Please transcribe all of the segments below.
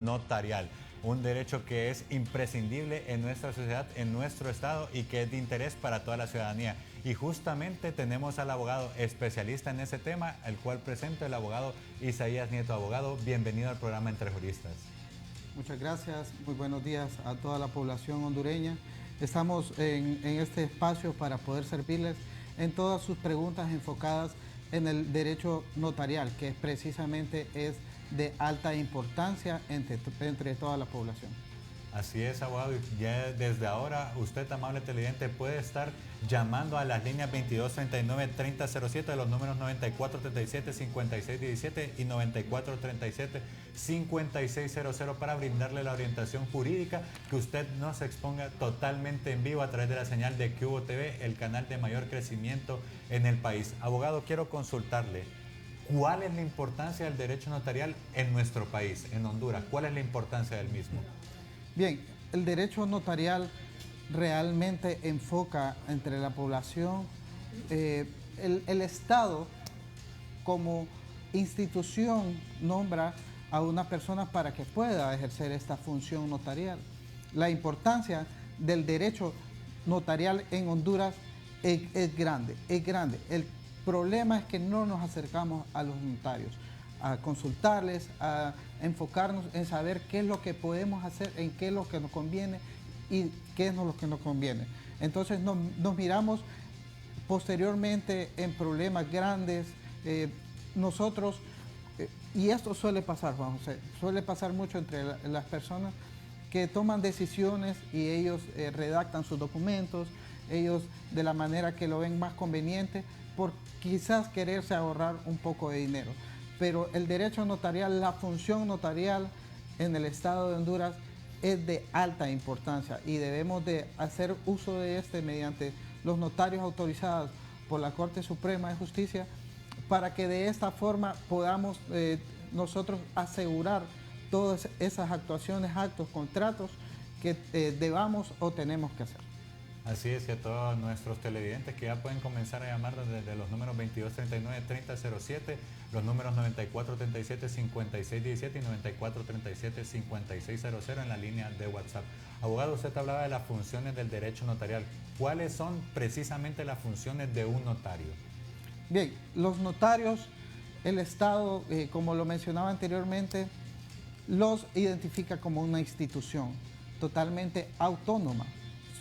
notarial, un derecho que es imprescindible en nuestra sociedad, en nuestro estado y que es de interés para toda la ciudadanía. Y justamente tenemos al abogado especialista en ese tema, el cual presento, el abogado Isaías Nieto. Abogado, bienvenido al programa Entre Juristas. Muchas gracias, muy buenos días a toda la población hondureña. Estamos en este espacio para poder servirles en todas sus preguntas enfocadas en el derecho notarial, que precisamente es de alta importancia entre toda la población. Así es, abogado, y ya desde ahora usted, amable televidente, puede estar llamando a las líneas 2239-3007 de los números 9437-5617 y 9437-5600 para brindarle la orientación jurídica, que usted nos exponga totalmente en vivo a través de la señal de QVO TV, el canal de mayor crecimiento en el país. Abogado, quiero consultarle, ¿cuál es la importancia del derecho notarial en nuestro país, en Honduras? ¿Cuál es la importancia del mismo? Bien, el derecho notarial realmente enfoca entre la población el Estado como institución nombra a una persona para que pueda ejercer esta función notarial. La importancia del derecho notarial en Honduras es grande, es grande. El problema es que no nos acercamos a los notarios a consultarles, a enfocarnos en saber qué es lo que podemos hacer, en qué es lo que nos conviene y qué es lo que nos conviene. Entonces nos miramos posteriormente en problemas grandes. Nosotros, y esto suele pasar, Juan José, suele pasar mucho entre las personas que toman decisiones y ellos redactan sus documentos, ellos de la manera que lo ven más conveniente, por quizás quererse ahorrar un poco de dinero. Pero el derecho notarial, la función notarial en el estado de Honduras es de alta importancia y debemos de hacer uso de este mediante los notarios autorizados por la Corte Suprema de Justicia para que de esta forma podamos nosotros asegurar todas esas actuaciones, actos, contratos que debamos o tenemos que hacer. Así es, que a todos nuestros televidentes que ya pueden comenzar a llamar desde los números 2239-3007, los números 9437-5617 y 9437-5600 en la línea de WhatsApp. Abogado, usted hablaba de las funciones del derecho notarial. ¿Cuáles son precisamente las funciones de un notario? Bien, los notarios, el Estado, como lo mencionaba anteriormente, los identifica como una institución totalmente autónoma.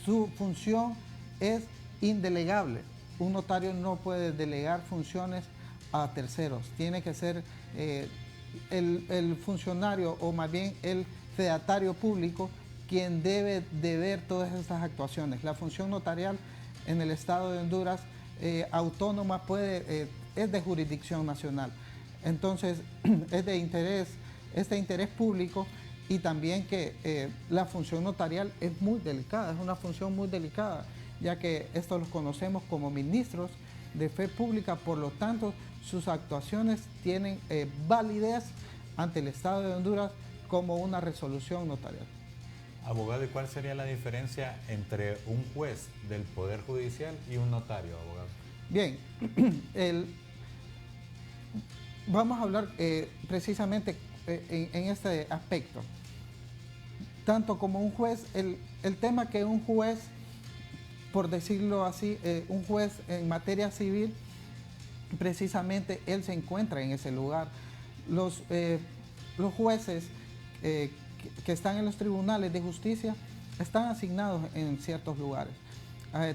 Su función es indelegable. Un notario no puede delegar funciones a terceros. Tiene que ser el funcionario o más bien el fedatario público quien debe de ver todas estas actuaciones. La función notarial en el estado de Honduras autónoma es de jurisdicción nacional. Entonces es de interés público. Y también que la función notarial es muy delicada, es una función muy delicada, ya que esto los conocemos como ministros de fe pública, por lo tanto sus actuaciones tienen validez ante el Estado de Honduras como una resolución notarial. Abogado, ¿y cuál sería la diferencia entre un juez del Poder Judicial y un notario, abogado? Bien, vamos a hablar precisamente en este aspecto. Tanto como un juez, el tema que un juez, por decirlo así, un juez en materia civil, precisamente él se encuentra en ese lugar. Los jueces que están en los tribunales de justicia están asignados en ciertos lugares.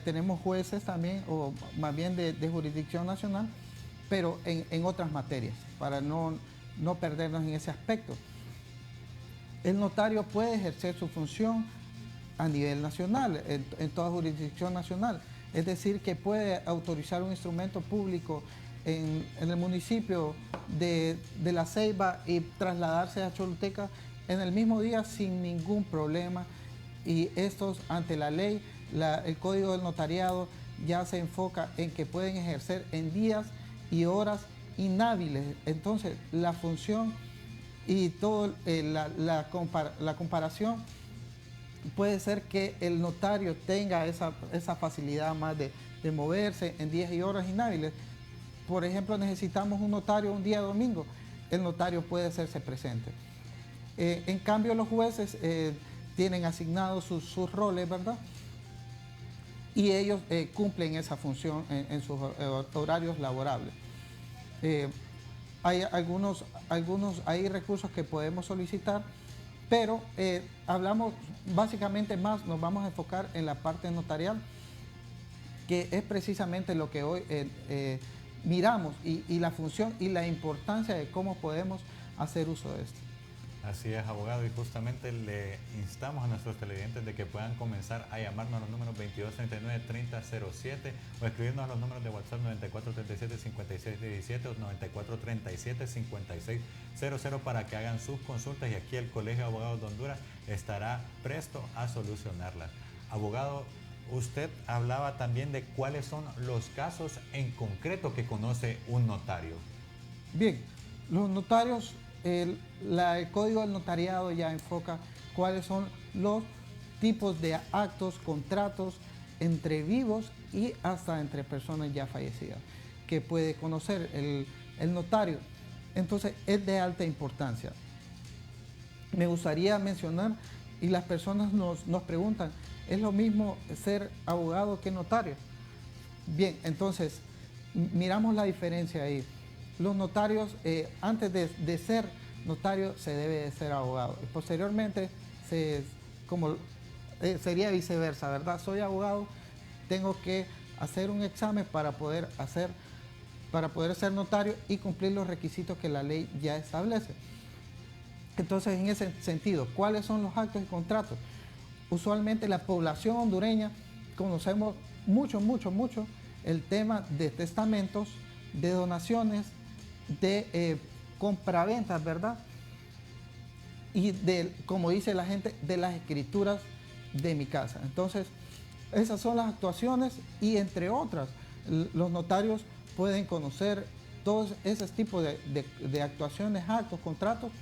Tenemos jueces también, o más bien de jurisdicción nacional, pero en otras materias, para no perdernos en ese aspecto. El notario puede ejercer su función a nivel nacional, en toda jurisdicción nacional. Es decir, que puede autorizar un instrumento público en el municipio de La Ceiba y trasladarse a Choluteca en el mismo día sin ningún problema. Y estos, ante la ley, el Código del Notariado ya se enfoca en que pueden ejercer en días y horas inhábiles. Entonces, la función y toda la comparación puede ser que el notario tenga esa facilidad más de moverse en días y horas inhábiles. Por ejemplo, necesitamos un notario un día domingo, el notario puede hacerse presente. En cambio, los jueces tienen asignados sus roles, ¿verdad? Y ellos cumplen esa función en sus horarios laborables. Hay hay recursos que podemos solicitar, pero hablamos básicamente más, nos vamos a enfocar en la parte notarial, que es precisamente lo que hoy miramos y la función y la importancia de cómo podemos hacer uso de esto. Así es, abogado, y justamente le instamos a nuestros televidentes de que puedan comenzar a llamarnos a los números 2239-3007 o escribirnos a los números de WhatsApp 9437-5617 o 9437-5600 para que hagan sus consultas, y aquí el Colegio de Abogados de Honduras estará presto a solucionarlas. Abogado, usted hablaba también de cuáles son los casos en concreto que conoce un notario. Bien, los notarios, el Código del Notariado ya enfoca cuáles son los tipos de actos, contratos entre vivos y hasta entre personas ya fallecidas, que puede conocer el notario. Entonces, es de alta importancia. Me gustaría mencionar, y las personas nos preguntan, ¿es lo mismo ser abogado que notario? Bien, entonces, miramos la diferencia ahí. Los notarios, antes de ser notario, se debe de ser abogado. Y posteriormente, sería viceversa, ¿verdad? Soy abogado, tengo que hacer un examen para poder ser notario y cumplir los requisitos que la ley ya establece. Entonces, en ese sentido, ¿cuáles son los actos y contratos? Usualmente la población hondureña conocemos mucho el tema de testamentos, de donaciones, de compraventas, ¿verdad? Y como dice la gente, de las escrituras de mi casa. Entonces, esas son las actuaciones y entre otras, los notarios pueden conocer todos esos tipos de actuaciones, actos, contratos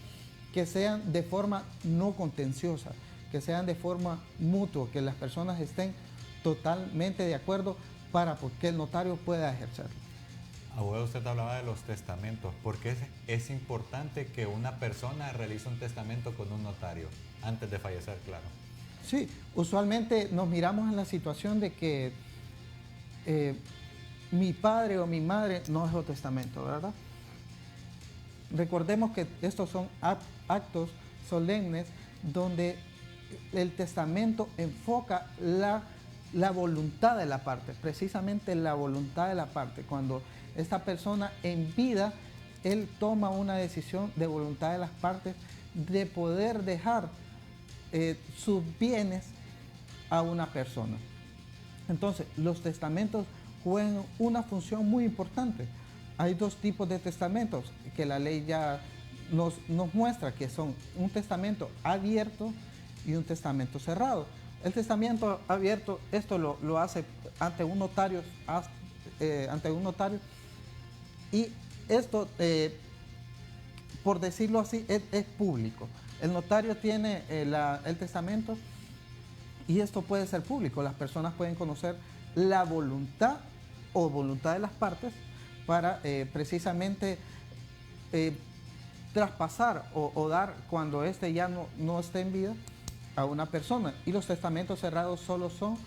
que sean de forma no contenciosa, que sean de forma mutua, que las personas estén totalmente de acuerdo para que el notario pueda ejercerlo. Abogado, usted hablaba de los testamentos. ¿Por qué es importante que una persona realice un testamento con un notario antes de fallecer, claro? Sí, usualmente nos miramos en la situación de que mi padre o mi madre no dejó testamento, ¿verdad? Recordemos que estos son actos solemnes donde el testamento enfoca la voluntad de la parte, precisamente la voluntad de la parte. Cuando esta persona en vida, él toma una decisión de voluntad de las partes de poder dejar sus bienes a una persona. Entonces, los testamentos juegan una función muy importante. Hay dos tipos de testamentos que la ley ya nos muestra, que son un testamento abierto y un testamento cerrado. El testamento abierto, esto lo hace ante un notario, y esto, por decirlo así, es público. El notario tiene el testamento y esto puede ser público. Las personas pueden conocer la voluntad o voluntad de las partes para precisamente traspasar o dar, cuando éste ya no esté en vida, a una persona. Y los testamentos cerrados solo son,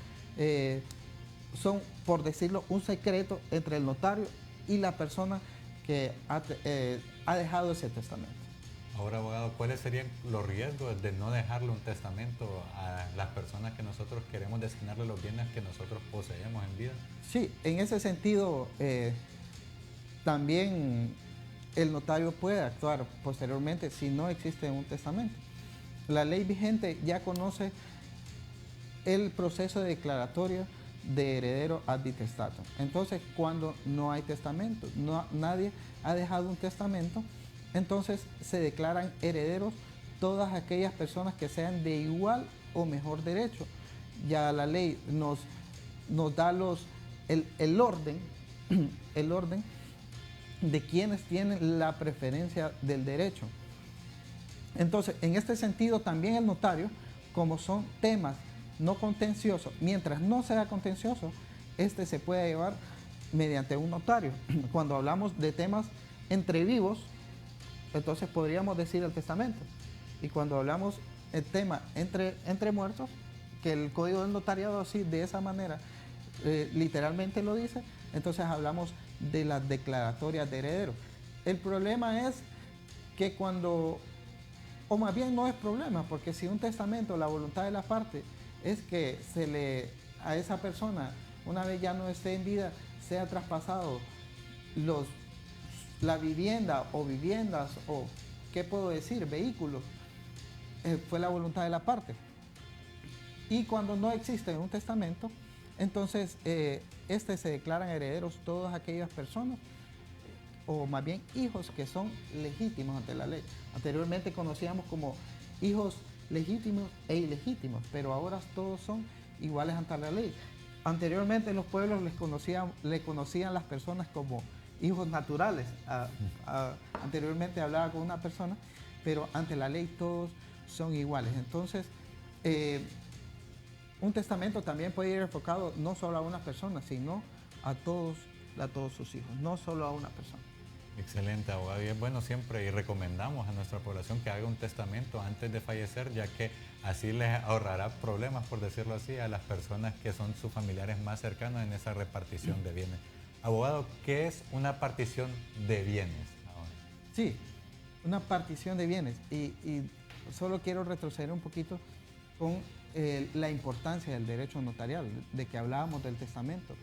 por decirlo, un secreto entre el notario y la persona que ha dejado ese testamento. Ahora, abogado, ¿cuáles serían los riesgos de no dejarle un testamento a las personas que nosotros queremos destinarle los bienes que nosotros poseemos en vida? Sí, en ese sentido, también el notario puede actuar posteriormente si no existe un testamento. La ley vigente ya conoce el proceso de declaratoria de heredero ad intestatum. Entonces, cuando no hay testamento, nadie ha dejado un testamento, entonces se declaran herederos todas aquellas personas que sean de igual o mejor derecho. Ya la ley nos da el orden de quienes tienen la preferencia del derecho. Entonces, en este sentido, también el notario, como son temas no contenciosos, mientras no sea contencioso, este se puede llevar mediante un notario. Cuando hablamos de temas entre vivos, entonces podríamos decir el testamento. Y cuando hablamos el tema entre muertos, que el Código del Notariado así, de esa manera, literalmente lo dice, entonces hablamos de las declaratorias de herederos. El problema es que cuando, o más bien no es problema, porque si un testamento, la voluntad de la parte es que a esa persona, una vez ya no esté en vida, sea traspasado la vivienda o viviendas o, ¿qué puedo decir?, vehículos, fue la voluntad de la parte. Y cuando no existe un testamento, entonces se declaran herederos todas aquellas personas, o más bien hijos que son legítimos ante la ley. Anteriormente conocíamos como hijos legítimos e ilegítimos, pero ahora todos son iguales ante la ley. Anteriormente los pueblos le conocían las personas como hijos naturales. Anteriormente hablaba con una persona, pero ante la ley todos son iguales. Entonces, un testamento también puede ir enfocado no solo a una persona, sino a todos sus hijos, no solo a una persona. Excelente, abogado. Y es bueno siempre, y recomendamos a nuestra población que haga un testamento antes de fallecer, ya que así les ahorrará problemas, por decirlo así, a las personas que son sus familiares más cercanos en esa repartición de bienes. Abogado, ¿qué es una partición de bienes ahora? Sí, una partición de bienes. Y solo quiero retroceder un poquito con la importancia del derecho notarial, de que hablábamos del testamento.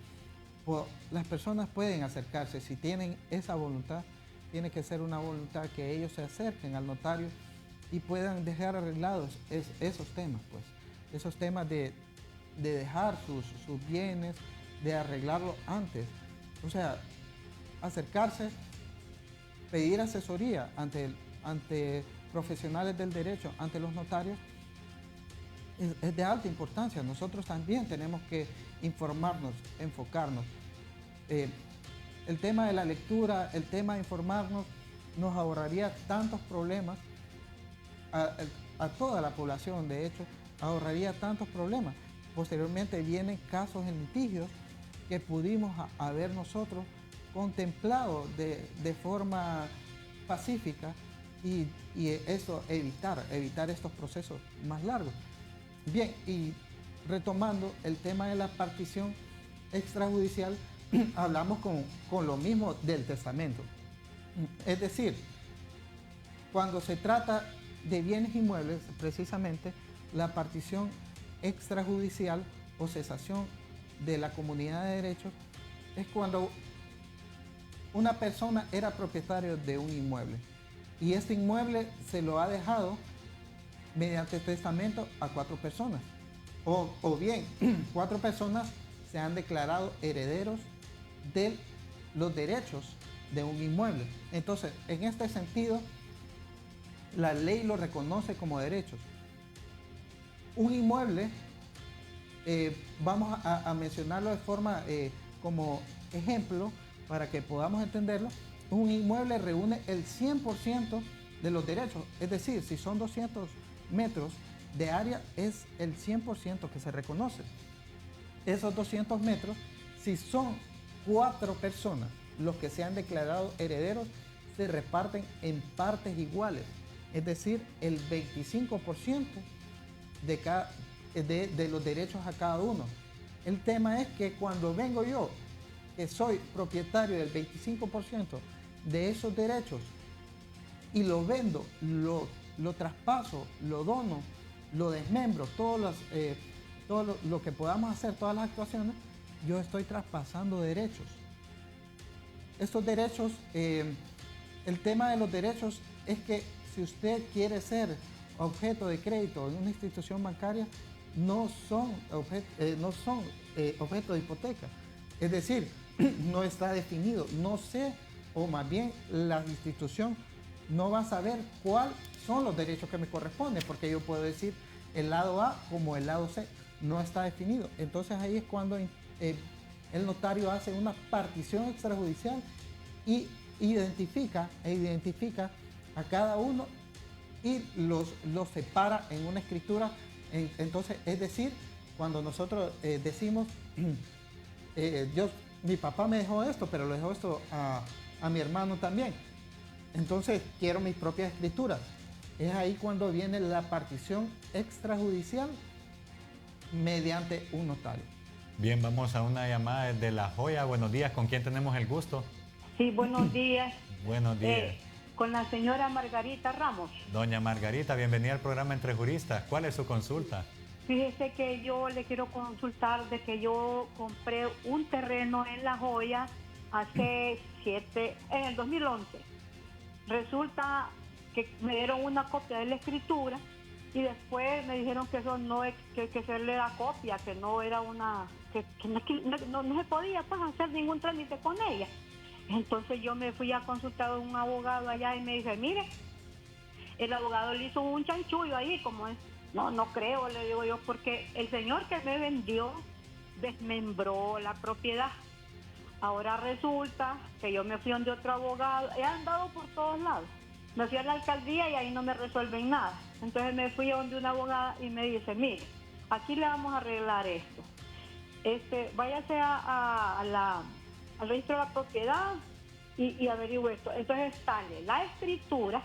Las personas pueden acercarse, si tienen esa voluntad, tiene que ser una voluntad que ellos se acerquen al notario y puedan dejar arreglados esos temas, pues, esos temas de dejar sus bienes, de arreglarlo antes. O sea, acercarse, pedir asesoría ante profesionales del derecho, ante los notarios, es de alta importancia. Nosotros también tenemos que informarnos, enfocarnos. El tema de la lectura, el tema de informarnos, nos ahorraría tantos problemas a toda la población, de hecho, ahorraría tantos problemas. Posteriormente vienen casos en litigios que pudimos haber nosotros contemplado de forma pacífica y eso evitar estos procesos más largos. Bien, y retomando el tema de la partición extrajudicial, hablamos con lo mismo del testamento. Es decir, cuando se trata de bienes inmuebles, precisamente la partición extrajudicial o cesación de la comunidad de derechos es cuando una persona era propietario de un inmueble y este inmueble se lo ha dejado mediante testamento a 4 personas. O bien, 4 personas se han declarado herederos de los derechos de un inmueble. Entonces, en este sentido, la ley lo reconoce como derechos. Un inmueble, vamos a mencionarlo de forma como ejemplo para que podamos entenderlo. Un inmueble reúne el 100% de los derechos, es decir, si son 200 metros de área, es el 100% que se reconoce. Esos 200 metros, si son 4 personas los que se han declarado herederos, se reparten en partes iguales, es decir, el 25% de los derechos a cada uno. El tema es que cuando vengo yo, que soy propietario del 25% de esos derechos, y lo vendo, lo traspaso, lo dono, lo desmembro, todo lo que podamos hacer, todas las actuaciones, yo estoy traspasando derechos. Estos derechos, el tema de los derechos es que si usted quiere ser objeto de crédito en una institución bancaria, no son objeto de hipoteca. Es decir, no está definido, no sé, o más bien la institución no va a saber cuáles son los derechos que me corresponden, porque yo puedo decir el lado A como el lado C, no está definido. Entonces ahí es cuando el notario hace una partición extrajudicial y identifica a cada uno y los separa en una escritura. Entonces, es decir, cuando nosotros decimos, mi papá me dejó esto, pero le dejó esto a mi hermano también. Entonces, quiero mis propias escrituras. es ahí cuando viene la partición extrajudicial mediante un notario. Bien, vamos a una llamada desde La Joya. Buenos días, ¿con quién tenemos el gusto? Sí, buenos días. Buenos días. Con la señora Margarita Ramos. Doña Margarita, bienvenida al programa Entre Juristas. ¿Cuál es su consulta? Fíjese que yo le quiero consultar de que yo compré un terreno en La Joya en el 2011. Resulta que me dieron una copia de la escritura y después me dijeron que eso no es que hacerle la copia, que no era una, que no se podía pues hacer ningún trámite con ella. Entonces yo me fui a consultar a un abogado allá y me dice, mire, el abogado le hizo un chanchullo ahí, como es. No creo, le digo yo, porque el señor que me vendió desmembró la propiedad. Ahora resulta que yo me fui donde otro abogado, he andado por todos lados. Me fui a la alcaldía y ahí no me resuelven nada. Entonces me fui a donde una abogada y me dice, mire, aquí le vamos a arreglar esto. Váyase al registro de la propiedad y averigüe esto. Entonces sale la escritura,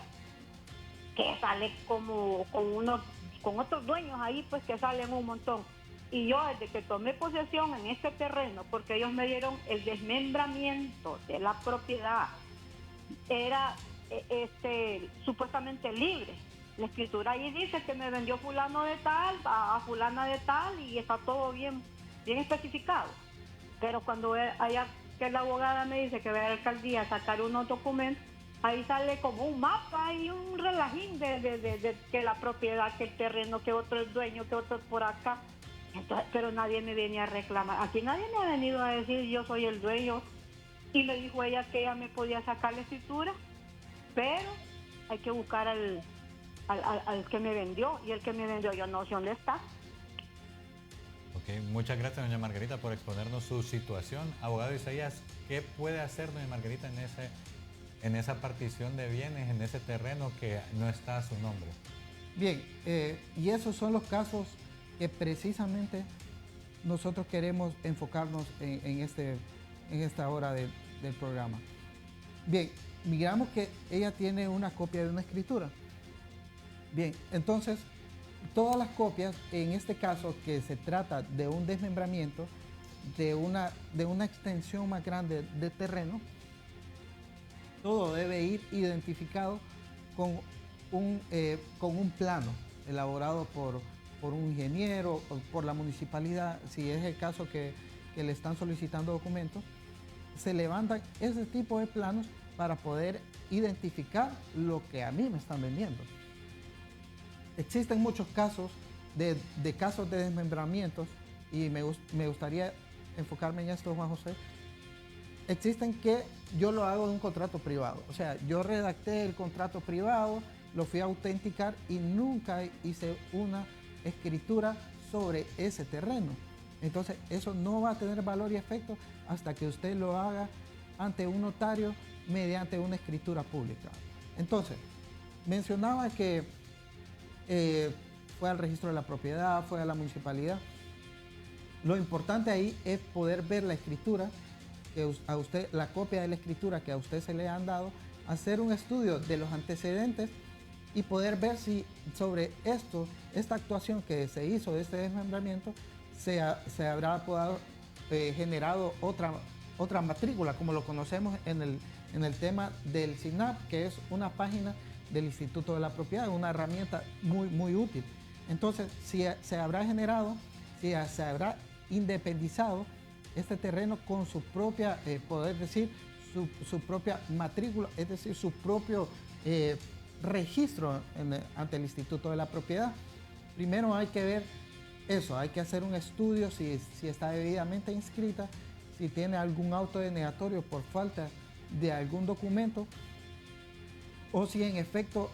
que sale como con otros dueños ahí, pues que salen un montón. Y yo desde que tomé posesión en este terreno, porque ellos me dieron el desmembramiento de la propiedad, era supuestamente libre. La escritura ahí dice que me vendió fulano de tal a fulana de tal y está todo bien especificado. Pero cuando allá que la abogada me dice que va a la alcaldía a sacar unos documentos, ahí sale como un mapa y un relajín de que la propiedad, que el terreno, que otro es dueño, que otro es por acá. Entonces, pero nadie me viene a reclamar. Aquí nadie me ha venido a decir yo soy el dueño. Y le dijo ella que ella me podía sacar la escritura, pero hay que buscar al que me vendió. Y el que me vendió yo no sé dónde está. Ok, muchas gracias, doña Margarita, por exponernos su situación. Abogado Isaías, ¿qué puede hacer doña Margarita en esa partición de bienes, en ese terreno que no está a su nombre? Bien, y esos son los casos que precisamente nosotros queremos enfocarnos en esta hora del programa. Bien, digamos que ella tiene una copia de una escritura. Bien, entonces, todas las copias, en este caso que se trata de un desmembramiento, de una extensión más grande de terreno, todo debe ir identificado con un plano elaborado por un ingeniero o por la municipalidad. Si es el caso que le están solicitando documentos, se levantan ese tipo de planos para poder identificar lo que a mí me están vendiendo. Existen muchos casos de casos de desmembramientos y me gustaría enfocarme en esto, Juan José. Existen que yo lo hago de un contrato privado. O sea, yo redacté el contrato privado, lo fui a autenticar y nunca hice una escritura sobre ese terreno. Entonces, eso no va a tener valor y efecto hasta que usted lo haga ante un notario mediante una escritura pública. Entonces, mencionaba que fue al registro de la propiedad, fue a la municipalidad. Lo importante ahí es poder ver la escritura, que a usted, la copia de la escritura que a usted se le han dado, hacer un estudio de los antecedentes y poder ver si sobre esta actuación que se hizo de este desmembramiento se habrá generado otra matrícula, como lo conocemos en el tema del SINAP, que es una página del Instituto de la Propiedad, una herramienta muy, muy útil. Entonces, si se habrá generado, si se habrá independizado este terreno con su propia, poder decir, su propia matrícula, es decir, su propio registro ante el Instituto de la Propiedad. Primero hay que ver eso, hay que hacer un estudio si está debidamente inscrita, si tiene algún auto denegatorio por falta de algún documento, o si en efecto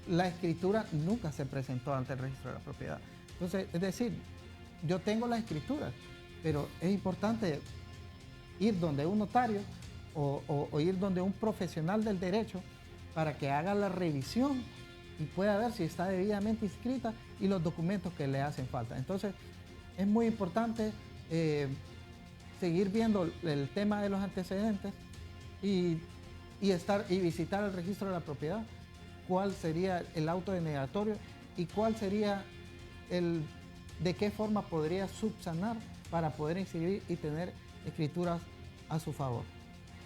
la escritura nunca se presentó ante el registro de la propiedad. Entonces, es decir, yo tengo la escritura, pero es importante ir donde un notario o ir donde un profesional del derecho para que haga la revisión y pueda ver si está debidamente inscrita y los documentos que le hacen falta. Entonces, es muy importante seguir viendo el tema de los antecedentes y visitar el registro de la propiedad cuál sería el auto denegatorio y cuál sería de qué forma podría subsanar para poder inscribir y tener escrituras a su favor.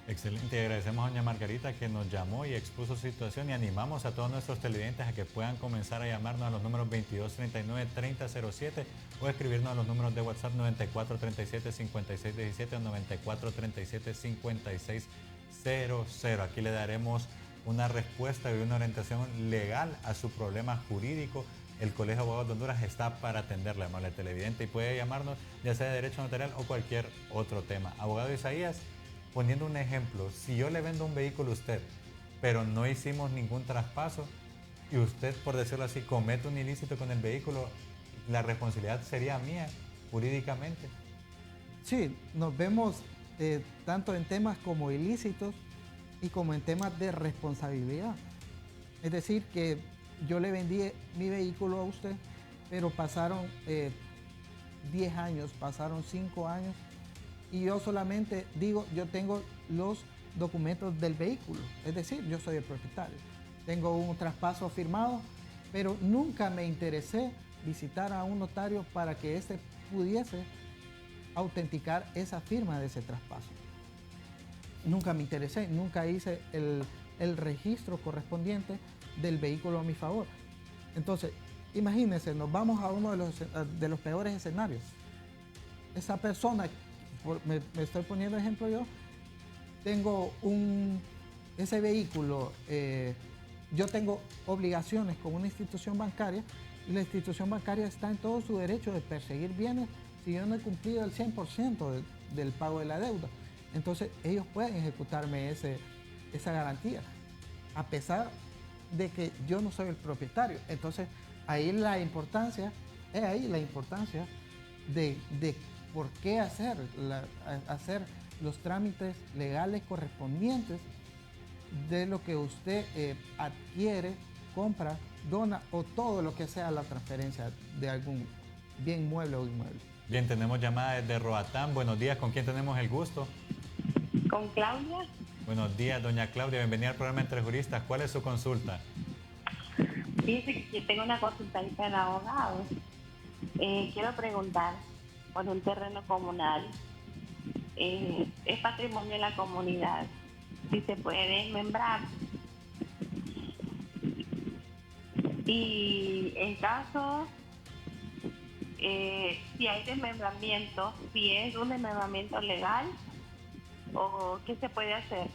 Excelente, agradecemos a doña Margarita que nos llamó y expuso su situación y animamos a todos nuestros televidentes a que puedan comenzar a llamarnos a los números 2239-3007 o escribirnos a los números de WhatsApp 9437-5617 o 9437-5600. Aquí le daremos una respuesta y una orientación legal a su problema jurídico. El Colegio de Abogados de Honduras está para atenderle, amable televidente, y puede llamarnos ya sea de derecho notarial o cualquier otro tema. Abogado Isaías, poniendo un ejemplo, si yo le vendo un vehículo a usted, pero no hicimos ningún traspaso y usted, por decirlo así, comete un ilícito con el vehículo, ¿la responsabilidad sería mía jurídicamente? Sí, nos vemos tanto en temas como ilícitos y como en temas de responsabilidad. Es decir, que yo le vendí mi vehículo a usted, pero pasaron 10 años, pasaron 5 años, y yo solamente digo, yo tengo los documentos del vehículo, es decir, yo soy el propietario. Tengo un traspaso firmado, pero nunca me interesé visitar a un notario para que éste pudiese autenticar esa firma de ese traspaso. Nunca me interesé, nunca hice el registro correspondiente del vehículo a mi favor. Entonces, imagínense, nos vamos a uno de los peores escenarios. Esa persona, me estoy poniendo ejemplo yo, tengo ese vehículo, yo tengo obligaciones con una institución bancaria y la institución bancaria está en todo su derecho de perseguir bienes si yo no he cumplido el 100% del pago de la deuda. Entonces ellos pueden ejecutarme esa garantía, a pesar de que yo no soy el propietario. Entonces ahí la importancia de por qué hacer los trámites legales correspondientes de lo que usted adquiere, compra, dona o todo lo que sea la transferencia de algún bien mueble o inmueble. Bien, tenemos llamada desde Roatán. Buenos días, ¿con quién tenemos el gusto? Con Claudia. Buenos días, doña Claudia, bienvenida al programa Entre Juristas. ¿Cuál es su consulta? Dice que tengo una consulta del abogado. Quiero preguntar por un terreno comunal. Es patrimonio de la comunidad. Si se puede desmembrar. Y en caso, si hay desmembramiento, si es un desmembramiento legal, o qué se puede hacer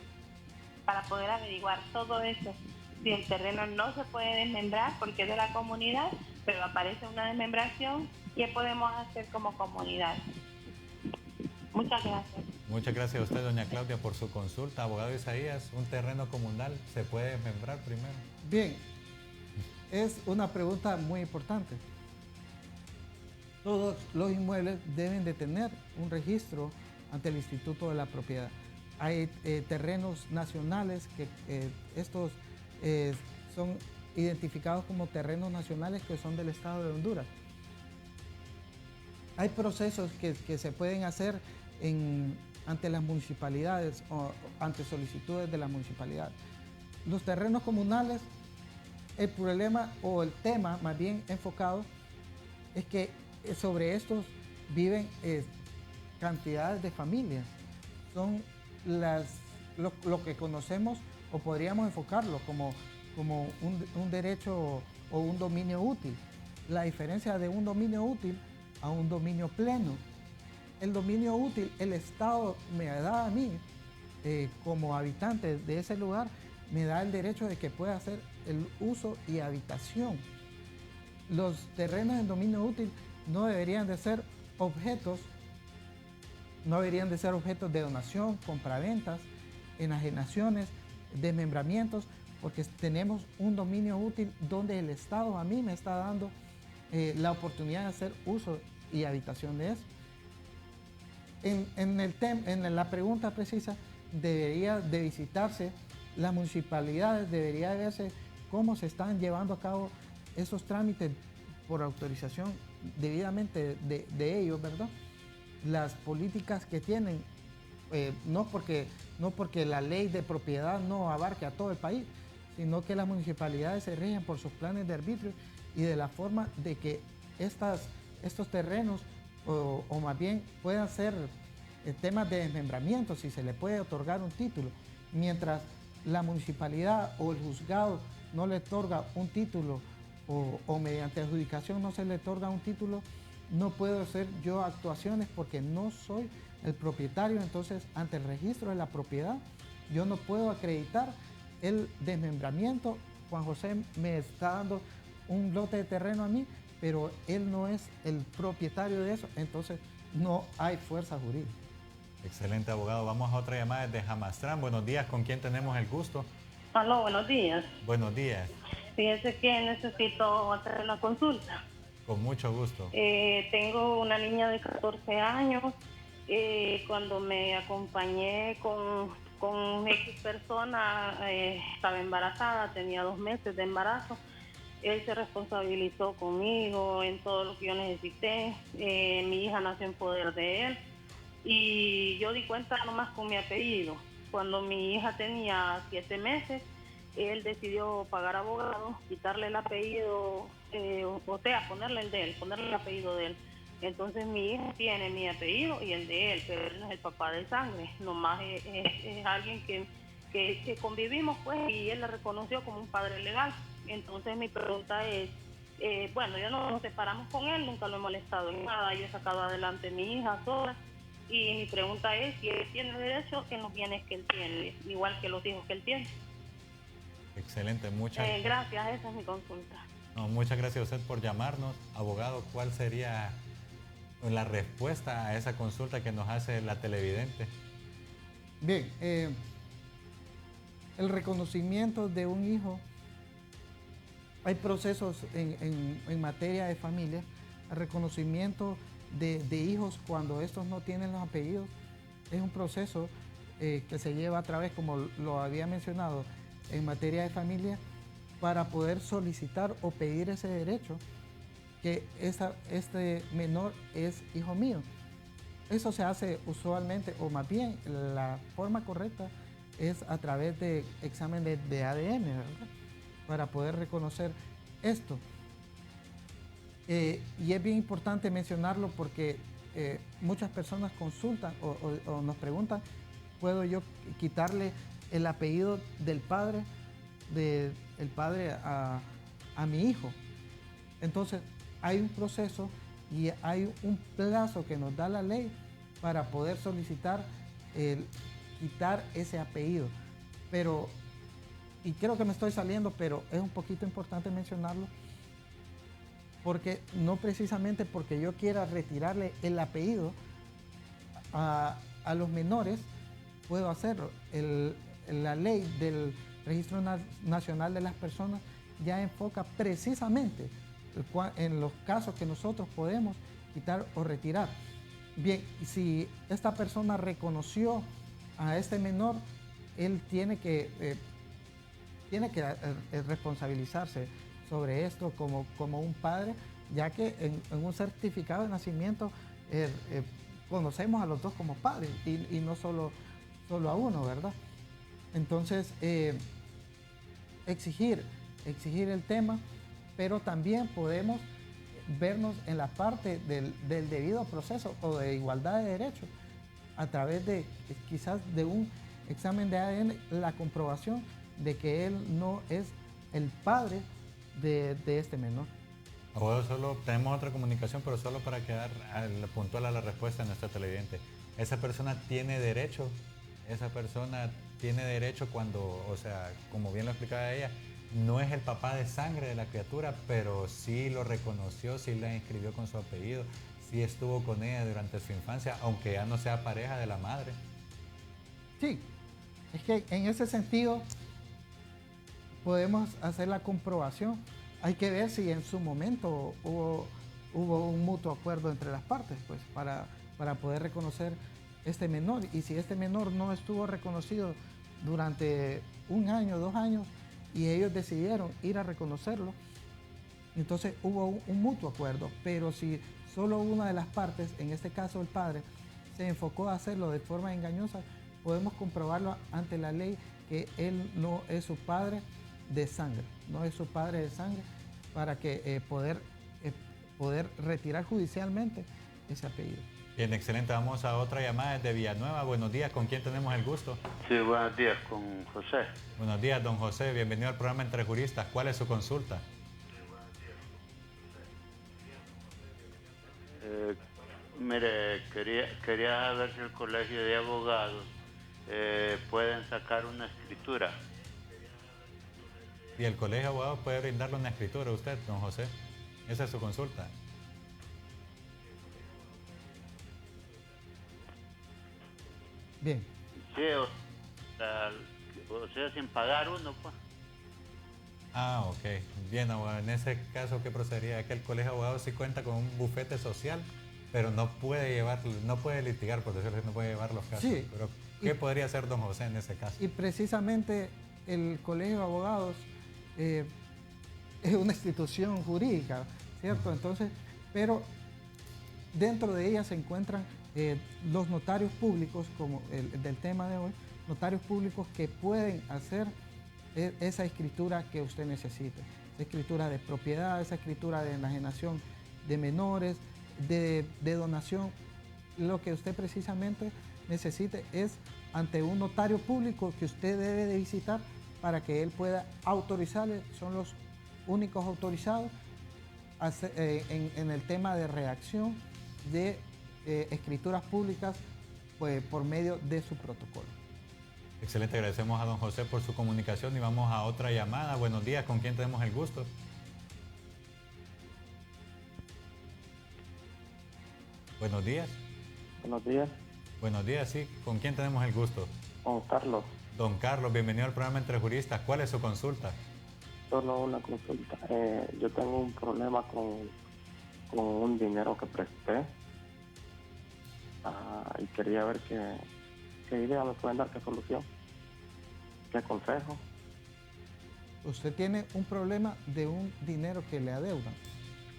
para poder averiguar todo eso. Si el terreno no se puede desmembrar porque es de la comunidad, pero aparece una desmembración, ¿qué podemos hacer como comunidad? Muchas gracias. Muchas gracias a usted, doña Claudia, por su consulta. Abogado Isaías, ¿un terreno comunal se puede desmembrar primero? Bien, es una pregunta muy importante. Todos los inmuebles deben de tener un registro ante el Instituto de la Propiedad. Hay terrenos nacionales que estos son identificados como terrenos nacionales que son del Estado de Honduras. Hay procesos que se pueden hacer ante las municipalidades o ante solicitudes de la municipalidad. Los terrenos comunales, el problema o el tema más bien enfocado es que sobre estos viven cantidades de familias. Son lo que conocemos o podríamos enfocarlo como un derecho o un dominio útil. La diferencia de un dominio útil a un dominio pleno. El dominio útil, el Estado me da a mí, como habitante de ese lugar, me da el derecho de que pueda hacer el uso y habitación. Los terrenos en dominio útil no deberían de ser objetos de donación, compraventas, enajenaciones, desmembramientos, porque tenemos un dominio útil donde el Estado a mí me está dando la oportunidad de hacer uso y habitación de eso. En la pregunta precisa, debería de visitarse las municipalidades, debería de verse cómo se están llevando a cabo esos trámites por autorización debidamente de ellos, ¿verdad? Las políticas que tienen, no porque la ley de propiedad no abarque a todo el país, sino que las municipalidades se rigen por sus planes de arbitrio y de la forma de que estos terrenos o más bien puedan ser temas de desmembramiento, si se le puede otorgar un título, mientras la municipalidad o el juzgado no le otorga un título o mediante adjudicación no se le otorga un título, no puedo hacer yo actuaciones porque no soy el propietario. Entonces, ante el registro de la propiedad, yo no puedo acreditar el desmembramiento. Juan José me está dando un lote de terreno a mí, pero él no es el propietario de eso, entonces no hay fuerza jurídica. Excelente, abogado. Vamos a otra llamada desde Jamastrán. Buenos días, ¿con quién tenemos el gusto? Aló, buenos días. Buenos días. Fíjese que necesito hacer la consulta. Con mucho gusto. Tengo una niña de 14 años. Cuando me acompañé con X persona, estaba embarazada, tenía 2 meses de embarazo. Él se responsabilizó conmigo en todo lo que yo necesité. Mi hija nació en poder de él. Y yo di cuenta nomás con mi apellido. Cuando mi hija tenía 7 meses, él decidió pagar abogado, quitarle el apellido, o sea, ponerle el de él, ponerle el apellido de él. Entonces mi hija tiene mi apellido y el de él, pero él no es el papá de sangre, nomás es alguien que convivimos, pues, y él la reconoció como un padre legal. Entonces mi pregunta es, bueno, ya nos separamos con él, nunca lo he molestado en nada, yo he sacado adelante a mi hija sola. Y mi pregunta es si él tiene derecho en los bienes que él tiene, igual que los hijos que él tiene. Excelente, gracias, esa es mi consulta. No, muchas gracias a usted por llamarnos. Abogado, ¿cuál sería la respuesta a esa consulta que nos hace la televidente? Bien, el reconocimiento de un hijo, hay procesos en materia de familia, el reconocimiento de hijos cuando estos no tienen los apellidos, es un proceso que se lleva a través, como lo había mencionado, en materia de familia, para poder solicitar o pedir ese derecho, que este menor es hijo mío. Eso se hace usualmente, o más bien la forma correcta es a través de examen de ADN, ¿verdad? Para poder reconocer esto. Y es bien importante mencionarlo porque muchas personas consultan o nos preguntan, ¿puedo yo quitarle el apellido del padre, a mi hijo? Entonces, hay un proceso y hay un plazo que nos da la ley para poder solicitar quitar ese apellido. Pero, y creo que me estoy saliendo, pero es un poquito importante mencionarlo, porque no precisamente porque yo quiera retirarle el apellido a los menores, puedo hacerlo. La ley del Registro Nacional de las Personas ya enfoca precisamente en los casos que nosotros podemos quitar o retirar. Bien, si esta persona reconoció a este menor, él tiene que responsabilizarse sobre esto como un padre, ya que en un certificado de nacimiento conocemos a los dos como padres y no solo a uno, ¿verdad? Entonces, exigir el tema, pero también podemos vernos en la parte del debido proceso o de igualdad de derechos a través de quizás de un examen de ADN, la comprobación de que él no es el padre de este menor. Abogado, solo tenemos otra comunicación, pero solo para quedar puntual a la respuesta de nuestra televidente. Esa persona tiene derecho cuando, o sea, como bien lo explicaba ella, no es el papá de sangre de la criatura, pero sí lo reconoció, sí la inscribió con su apellido, sí estuvo con ella durante su infancia, aunque ya no sea pareja de la madre. Sí, es que en ese sentido podemos hacer la comprobación. Hay que ver si en su momento hubo un mutuo acuerdo entre las partes, pues, para poder reconocer este menor. Y si este menor no estuvo reconocido durante 1 año, 2 años, y ellos decidieron ir a reconocerlo, entonces hubo un mutuo acuerdo. Pero si solo una de las partes, en este caso el padre, se enfocó a hacerlo de forma engañosa, podemos comprobarlo ante la ley que él no es su padre de sangre, no es su padre de sangre, para que poder retirar judicialmente ese apellido. Bien, excelente. Vamos a otra llamada desde Villanueva. Buenos días, ¿con quién tenemos el gusto? Sí, buenos días, con José. Buenos días, don José. Bienvenido al programa Entre Juristas. ¿Cuál es su consulta? Mire, quería ver si el Colegio de Abogados pueden sacar una escritura. ¿Y el Colegio de Abogados puede brindarle una escritura a usted, don José? Esa es su consulta. Bien. Sí, o sea, sin pagar uno, pues. Ah, ok. Bien, abogado. En ese caso, ¿qué procedería? Es que el Colegio de Abogados sí cuenta con un bufete social, pero no puede litigar, por decirlo así, no puede llevar los casos. Sí. Pero, ¿qué podría hacer don José en ese caso? Y precisamente el Colegio de Abogados es una institución jurídica, ¿cierto? Entonces, pero dentro de ella se encuentran los notarios públicos, como del tema de hoy, notarios públicos que pueden hacer esa escritura que usted necesite. Esa escritura de propiedad, esa escritura de enajenación de menores, de donación. Lo que usted precisamente necesite es ante un notario público que usted debe de visitar para que él pueda autorizarle, son los únicos autorizados en el tema de redacción de escrituras públicas, pues, por medio de su protocolo. Excelente, agradecemos a don José por su comunicación y vamos a otra llamada. Buenos días, ¿con quién tenemos el gusto? Buenos días. Buenos días, Buenos días, sí. ¿Con quién tenemos el gusto? con Carlos. Don Carlos, bienvenido al programa Entre Juristas. ¿Cuál es su consulta? Solo una consulta. Yo tengo un problema con un dinero que presté y quería ver qué idea me pueden dar, qué solución, qué consejo. Usted tiene un problema de un dinero que le adeudan.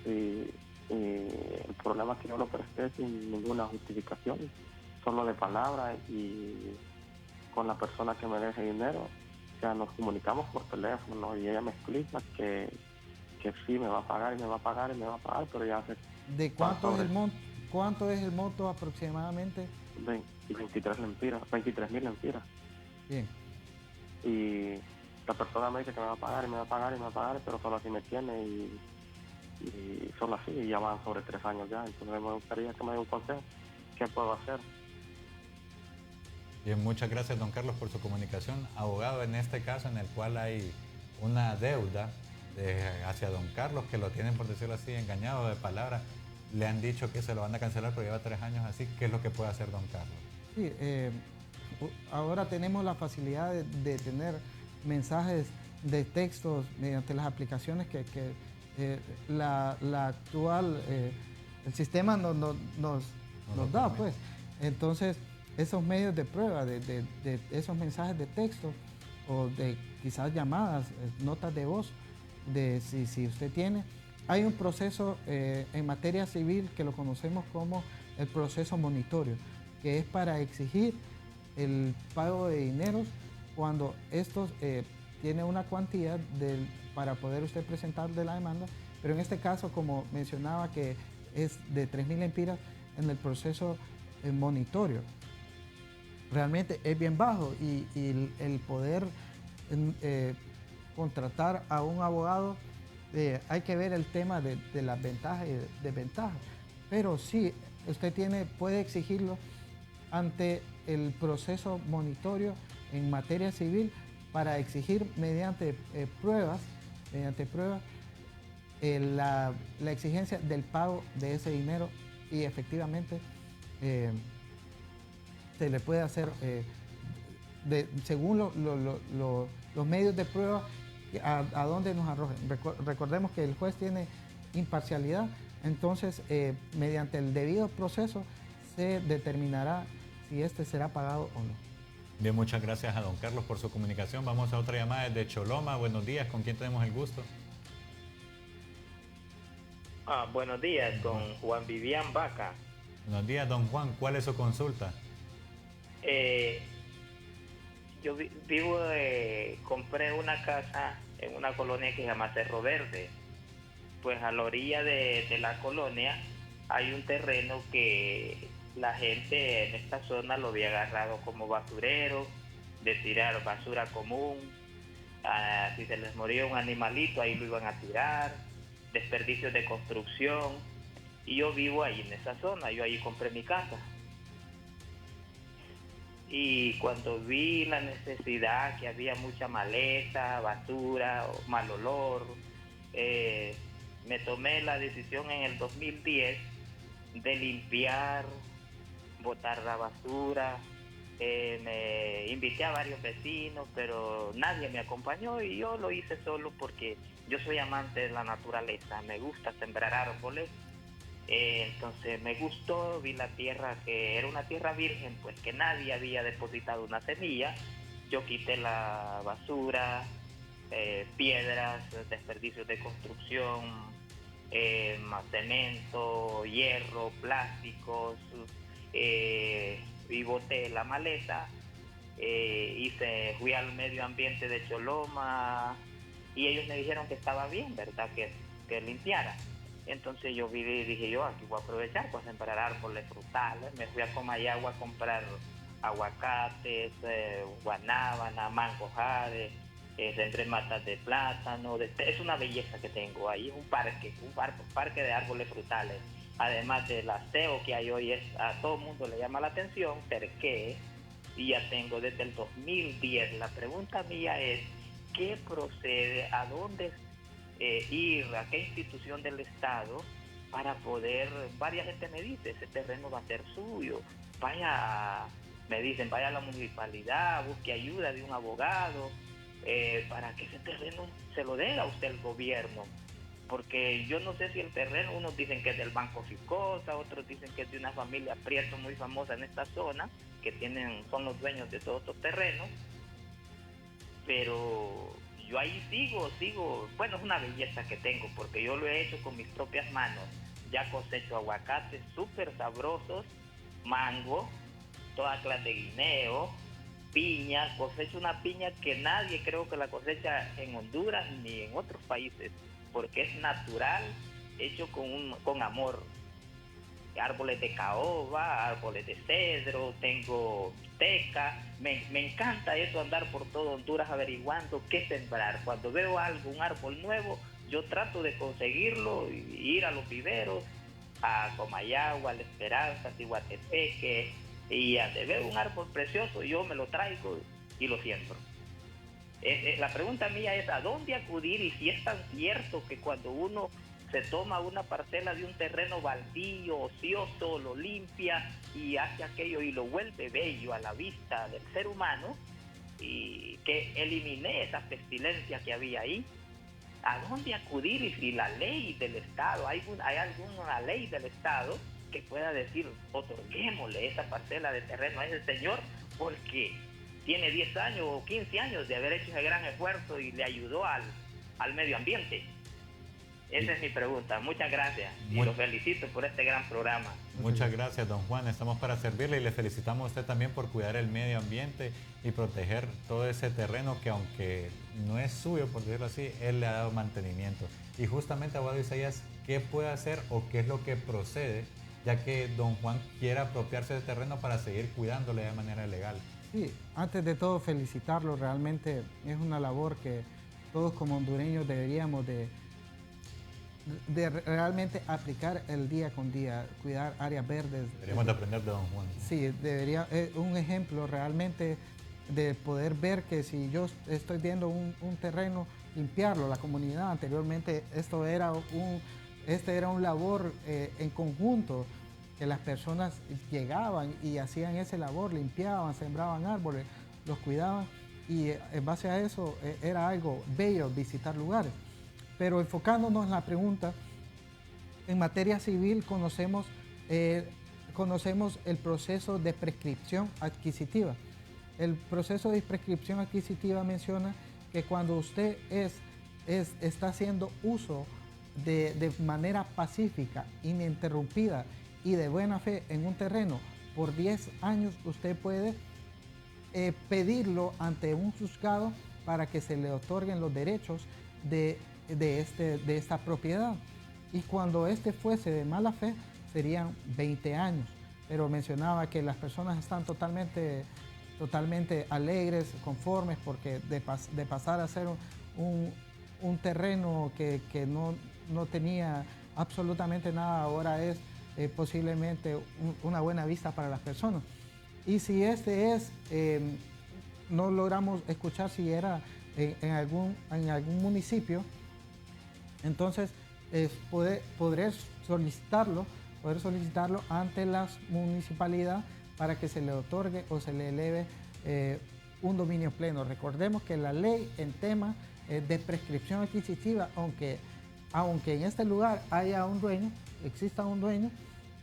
Y el problema es que yo lo presté sin ninguna justificación, solo de palabra, y con la persona que me deje dinero, o sea, nos comunicamos por teléfono y ella me explica que sí me va a pagar y me va a pagar y me va a pagar, pero ya hace... ¿De cuánto es el monto aproximadamente? 23.000 lempiras. Bien. Y la persona me dice que me va a pagar y me va a pagar y me va a pagar, pero solo así me tiene y solo así, y ya van sobre 3 años ya. Entonces me gustaría que me dé un consejo. ¿Qué puedo hacer? Bien, muchas gracias, don Carlos, por su comunicación. Abogado, en este caso en el cual hay una deuda hacia don Carlos, que lo tienen, por decirlo así, engañado de palabra, le han dicho que se lo van a cancelar, pero lleva 3 años así. ¿Qué es lo que puede hacer don Carlos? Sí, ahora tenemos la facilidad de tener mensajes de textos mediante las aplicaciones que la actual, el sistema nos da, pues. Entonces, esos medios de prueba, de esos mensajes de texto o de quizás llamadas, notas de voz, de si usted tiene, hay un proceso en materia civil que lo conocemos como el proceso monitorio, que es para exigir el pago de dineros cuando estos tiene una cuantía para poder usted presentar de la demanda, pero en este caso, como mencionaba, que es de 3.000 lempiras en el proceso monitorio. Realmente es bien bajo y el poder contratar a un abogado, hay que ver el tema de las ventajas y desventajas, pero sí, usted puede exigirlo ante el proceso monitorio en materia civil para exigir mediante pruebas, la exigencia del pago de ese dinero, y efectivamente se le puede hacer según los medios de prueba a dónde nos arrojen. Recordemos que el juez tiene imparcialidad, entonces mediante el debido proceso se determinará si este será pagado o no. Bien, muchas gracias a don Carlos por su comunicación. Vamos a otra llamada desde Choloma. Buenos días, ¿con quién tenemos el gusto? Buenos días, con Juan Vivian Vaca. Buenos días, don Juan. ¿Cuál es su consulta? Yo compré una casa en una colonia que se llama Cerro Verde. Pues a la orilla de la colonia hay un terreno que la gente en esta zona lo había agarrado como basurero, de tirar basura común. Si se les moría un animalito, ahí lo iban a tirar, desperdicios de construcción. Y yo vivo ahí en esa zona, yo ahí compré mi casa. Y cuando vi la necesidad, que había mucha maleza, basura, mal olor, me tomé la decisión en el 2010 de limpiar, botar la basura. Me invité a varios vecinos, pero nadie me acompañó y yo lo hice solo porque yo soy amante de la naturaleza, me gusta sembrar árboles. Entonces me gustó, vi la tierra que era una tierra virgen, pues que nadie había depositado una semilla. Yo quité la basura, piedras, desperdicios de construcción, cemento, hierro, plásticos, y boté la maleza. Fui al medio ambiente de Choloma y ellos me dijeron que estaba bien, ¿verdad? Que limpiara. Entonces yo vi y dije yo, aquí voy a aprovechar para sembrar árboles frutales. Me fui a Comayagua a comprar aguacates, guanábana, mango jade, sembré matas de plátano. Es una belleza que tengo ahí, es un parque de árboles frutales. Además del aseo que hay hoy, a todo el mundo le llama la atención, cerqué, y ya tengo desde el 2010. La pregunta mía es, ¿qué procede? ¿A dónde ir? ¿A qué institución del Estado para poder? Varias gente me dice, ese terreno va a ser suyo, me dicen, vaya a la municipalidad, busque ayuda de un abogado, para que ese terreno se lo dé a usted el gobierno. Porque yo no sé si el terreno, unos dicen que es del Banco Ficosa, otros dicen que es de una familia Prieto muy famosa en esta zona, que son los dueños de todos estos terrenos, pero yo ahí sigo, bueno, es una belleza que tengo, porque yo lo he hecho con mis propias manos. Ya cosecho aguacates súper sabrosos, mango, toda clase de guineo, piña. Cosecho una piña que nadie creo que la cosecha en Honduras ni en otros países, porque es natural, hecho con amor. Árboles de caoba, árboles de cedro, tengo teca. Me encanta eso, andar por todo Honduras averiguando qué sembrar. Cuando veo un árbol nuevo, yo trato de conseguirlo y ir a los viveros, a Comayagua, a La Esperanza, a Tihuatepeque, y donde veo un árbol precioso, yo me lo traigo y lo siembro. La pregunta mía es, ¿a dónde acudir? Y si es tan cierto que cuando uno se toma una parcela de un terreno baldío, ocioso, lo limpia y hace aquello y lo vuelve bello a la vista del ser humano, y que eliminé esa pestilencia que había ahí, ¿a dónde acudir? Y si la ley del Estado, hay alguna ley del Estado que pueda decir, otorguémosle esa parcela de terreno a ese señor porque tiene 10 años o 15 años de haber hecho ese gran esfuerzo y le ayudó al medio ambiente. Esa es mi pregunta. Muchas gracias y los felicito por este gran programa. Muchas gracias, don Juan. Estamos para servirle y le felicitamos a usted también por cuidar el medio ambiente y proteger todo ese terreno que, aunque no es suyo, por decirlo así, él le ha dado mantenimiento. Y justamente, abogado Isaías, ¿qué puede hacer o qué es lo que procede, ya que don Juan quiera apropiarse del terreno para seguir cuidándole de manera legal? Sí, antes de todo felicitarlo, realmente es una labor que todos como hondureños deberíamos de realmente aplicar el día con día, cuidar áreas verdes. Deberíamos de aprender de don Juan. Sí, un ejemplo realmente de poder ver que si yo estoy viendo un terreno, limpiarlo. La comunidad anteriormente, este era un labor en conjunto, que las personas llegaban y hacían ese labor, limpiaban, sembraban árboles, los cuidaban, y en base a eso era algo bello visitar lugares. Pero enfocándonos en la pregunta, en materia civil conocemos el proceso de prescripción adquisitiva. El proceso de prescripción adquisitiva menciona que cuando usted está haciendo uso de manera pacífica, ininterrumpida y de buena fe en un terreno por 10 años, usted puede pedirlo ante un juzgado para que se le otorguen los derechos de esta propiedad. Y cuando este fuese de mala fe, serían 20 años. Pero mencionaba que las personas están totalmente alegres, conformes, porque de pasar a ser un terreno que no tenía absolutamente nada, ahora es posiblemente una buena vista para las personas. Y si no logramos escuchar si era en algún municipio, entonces poder solicitarlo ante la municipalidad para que se le otorgue o se le eleve un dominio pleno. Recordemos que la ley en tema de prescripción adquisitiva, aunque en este lugar exista un dueño,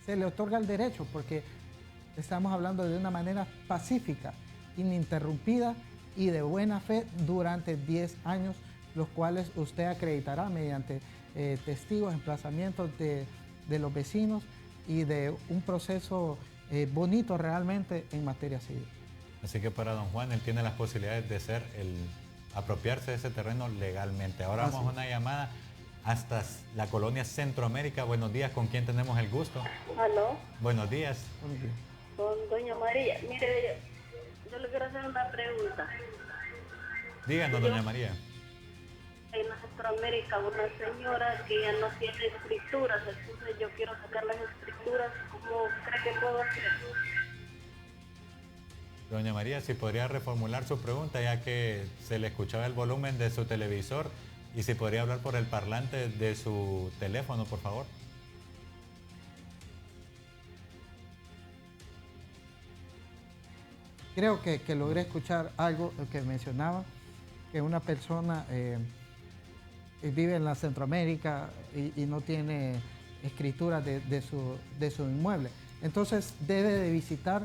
se le otorga el derecho, porque estamos hablando de una manera pacífica, ininterrumpida y de buena fe durante 10 años, los cuales usted acreditará mediante testigos, emplazamientos de los vecinos y de un proceso bonito realmente en materia civil. Así que para don Juan, él tiene las posibilidades de apropiarse de ese terreno legalmente. Ahora vamos a una llamada hasta la colonia Centroamérica. Buenos días, ¿con quién tenemos el gusto? ¿Aló? Buenos días. Con doña María. Mire, yo le quiero hacer una pregunta. Díganos, doña María. En Centroamérica, una señora que ya no tiene escrituras, entonces yo quiero sacar las escrituras. ¿Cómo cree que puedo hacer? Doña María, si podría reformular su pregunta, ya que se le escuchaba el volumen de su televisor, y si podría hablar por el parlante de su teléfono, por favor. Creo que logré escuchar algo que mencionaba, que una persona vive en la Centroamérica y no tiene escritura de su inmueble. Entonces debe de visitar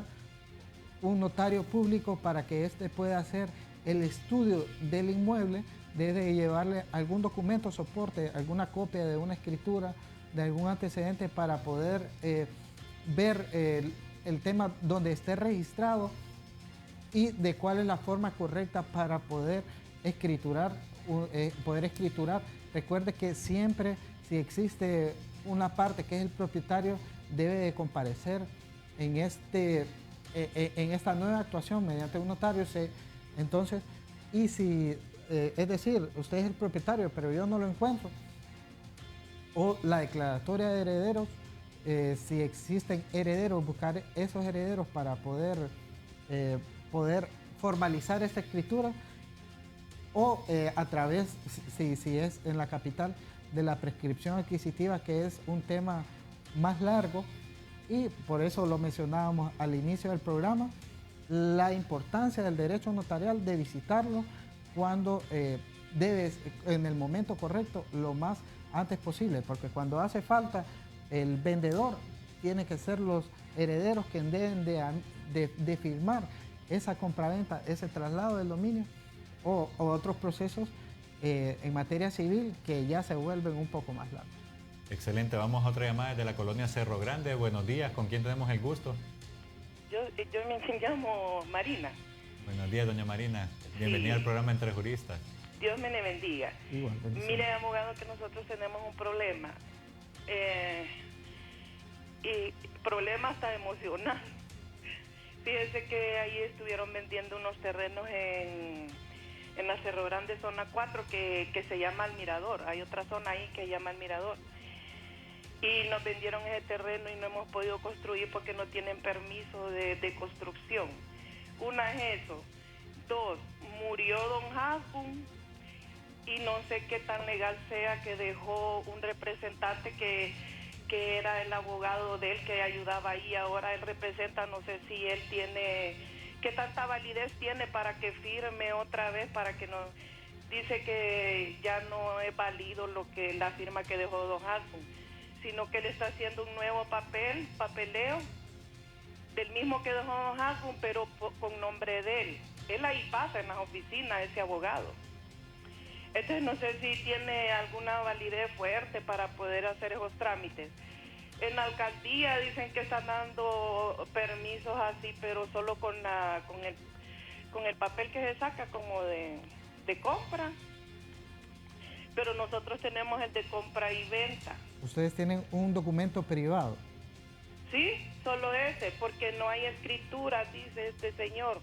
un notario público para que éste pueda hacer el estudio del inmueble, debe llevarle algún documento, soporte, alguna copia de una escritura, de algún antecedente para poder ver el tema donde esté registrado y de cuál es la forma correcta para poder escriturar. Recuerde que siempre, si existe una parte que es el propietario, debe de comparecer en esta nueva actuación mediante un notario. Entonces, y si, es decir, usted es el propietario, pero yo no lo encuentro, o la declaratoria de herederos, si existen herederos, buscar esos herederos para poder formalizar esta escritura, o a través, si es en la capital, de la prescripción adquisitiva, que es un tema más largo, y por eso lo mencionábamos al inicio del programa, la importancia del derecho notarial, de visitarlo cuando debes, en el momento correcto, lo más antes posible, porque cuando hace falta, el vendedor tiene que ser los herederos que deben de firmar esa compraventa, ese traslado del dominio, o otros procesos en materia civil que ya se vuelven un poco más largos. Excelente, vamos a otra llamada de la colonia Cerro Grande. Buenos días, ¿con quién tenemos el gusto? Yo me llamo Marina. Buenos días, doña Marina. Bienvenida al programa Entre Juristas. Dios me le bendiga. Igual, mire, abogado, que nosotros tenemos un problema. Y problema hasta emocional. Fíjense que ahí estuvieron vendiendo unos terrenos en la Cerro Grande, zona 4, que se llama El Mirador. Hay otra zona ahí que se llama El Mirador. Y nos vendieron ese terreno y no hemos podido construir porque no tienen permiso de construcción. Una es eso. Dos, murió don Hasbun y no sé qué tan legal sea que dejó un representante que era el abogado de él que ayudaba ahí. Ahora él representa, no sé si él tiene, qué tanta validez tiene para que firme otra vez, para que nos dice que ya no es válido la firma que dejó don Hasbun, sino que él está haciendo un nuevo papeleo del mismo que dejó don Hasbun, pero con nombre de él. Él ahí pasa en las oficinas, ese abogado. Entonces no sé si tiene alguna validez fuerte para poder hacer esos trámites. En la alcaldía dicen que están dando permisos así, pero solo con el papel que se saca como de de compra. Pero nosotros tenemos el de compra y venta. Ustedes tienen un documento privado. Sí, solo ese, porque no hay escritura, dice este señor,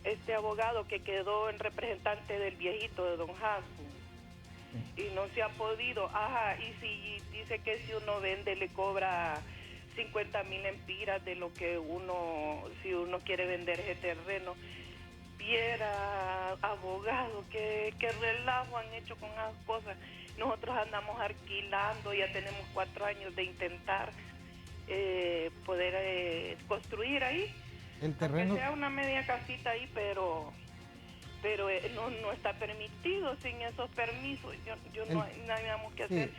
este abogado que quedó en representante del viejito de don Jaspo. Y no se ha podido. Ajá, y si dice que si uno vende le cobra 50,000 empiras de lo que uno, si uno quiere vender ese terreno. Viera, abogado, qué relajo han hecho con esas cosas. Nosotros andamos alquilando, ya tenemos 4 años de intentar poder construir ahí. El terreno... Aunque sea una media casita ahí, pero no está permitido sin esos permisos. Yo no hayamos que hacer.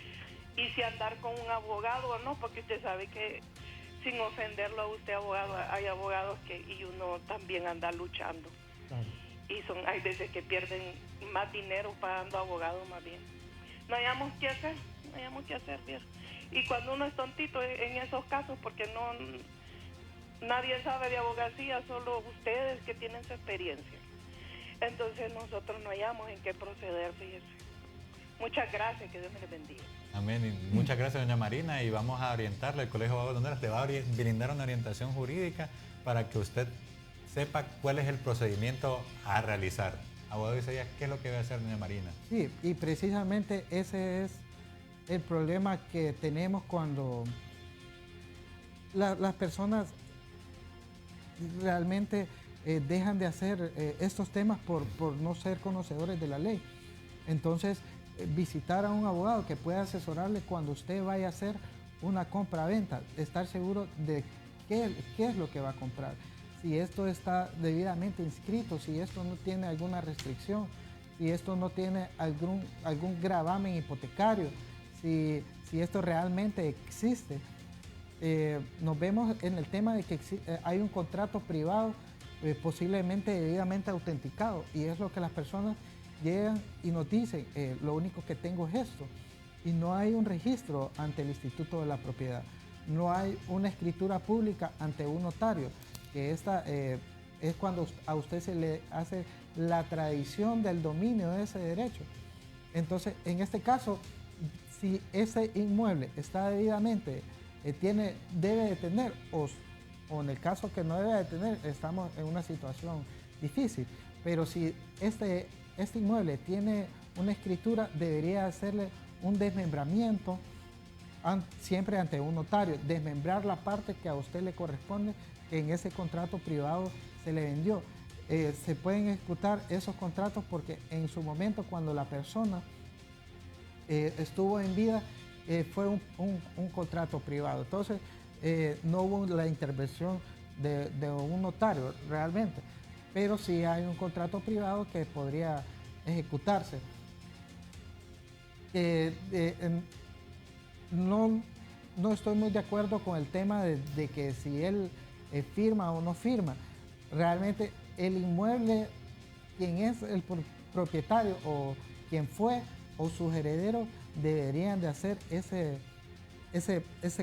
Y si andar con un abogado o no, porque usted sabe que sin ofenderlo a usted, abogado, hay abogados y uno también anda luchando. Claro. Y hay veces que pierden más dinero pagando abogados más bien. No hayamos que hacer, bien. Y cuando uno es tontito en esos casos, porque nadie sabe de abogacía, solo ustedes que tienen su experiencia. Entonces nosotros no hallamos en qué proceder, fíjese. Muchas gracias, que Dios me les bendiga. Amén. Y muchas gracias, doña Marina, y vamos a orientarle. El Colegio de Abogados de Honduras le va a brindar una orientación jurídica para que usted sepa cuál es el procedimiento a realizar. Abogado Isaías, ¿qué es lo que debe hacer doña Marina? Sí, y precisamente ese es el problema que tenemos cuando las personas realmente dejan de hacer estos temas por no ser conocedores de la ley. Entonces, visitar a un abogado que pueda asesorarle cuando usted vaya a hacer una compra-venta, estar seguro de qué es lo que va a comprar, si esto está debidamente inscrito, si esto no tiene alguna restricción, si esto no tiene algún gravamen hipotecario, si esto realmente existe. Nos vemos en el tema de que hay un contrato privado posiblemente debidamente autenticado, y es lo que las personas llegan y nos dicen, lo único que tengo es esto, y no hay un registro ante el Instituto de la Propiedad, no hay una escritura pública ante un notario, que esta es cuando a usted se le hace la tradición del dominio de ese derecho. Entonces, en este caso, si ese inmueble está debidamente, debe de tener, o en el caso que no debe de tener, estamos en una situación difícil, pero si este inmueble tiene una escritura, debería hacerle un desmembramiento siempre ante un notario, desmembrar la parte que a usted le corresponde, que en ese contrato privado se le vendió. Se pueden ejecutar esos contratos porque en su momento, cuando la persona estuvo en vida, fue un contrato privado. Entonces, no hubo la intervención de un notario realmente, pero sí hay un contrato privado que podría ejecutarse. No estoy muy de acuerdo con el tema de que si él firma o no firma. Realmente el inmueble, quien es el propietario o quien fue o sus herederos deberían de hacer ese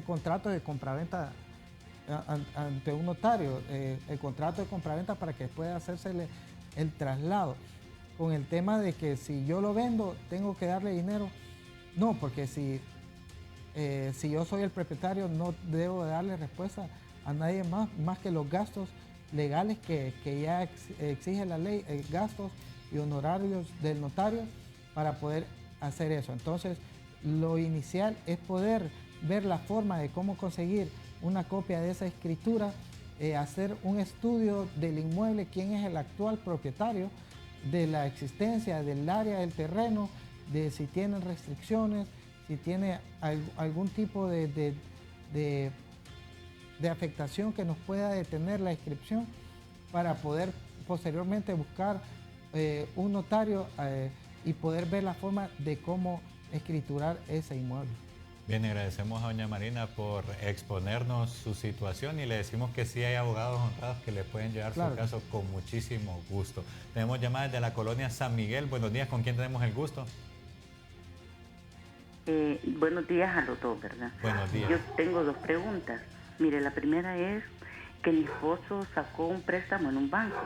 contrato de compraventa ante un notario, el contrato de compraventa, para que pueda hacérsele el traslado. Con el tema de que si yo lo vendo, tengo que darle dinero. No, porque si yo soy el propietario, no debo de darle respuesta a nadie más que los gastos legales que ya exige la ley, gastos y honorarios del notario para poder hacer eso. Entonces, lo inicial es poder ver la forma de cómo conseguir una copia de esa escritura, hacer un estudio del inmueble, quién es el actual propietario, de la existencia del área del terreno, de si tienen restricciones, si tiene algún tipo de afectación que nos pueda detener la inscripción, para poder posteriormente buscar un notario y poder ver la forma de cómo escriturar ese inmueble. Bien, agradecemos a doña Marina por exponernos su situación y le decimos que sí hay abogados honrados que le pueden llevar su caso con muchísimo gusto. Tenemos llamadas de la colonia San Miguel. Buenos días, ¿con quién tenemos el gusto? Buenos días a los dos, ¿verdad? Buenos días. Yo tengo 2 preguntas. Mire, la primera es que mi esposo sacó un préstamo en un banco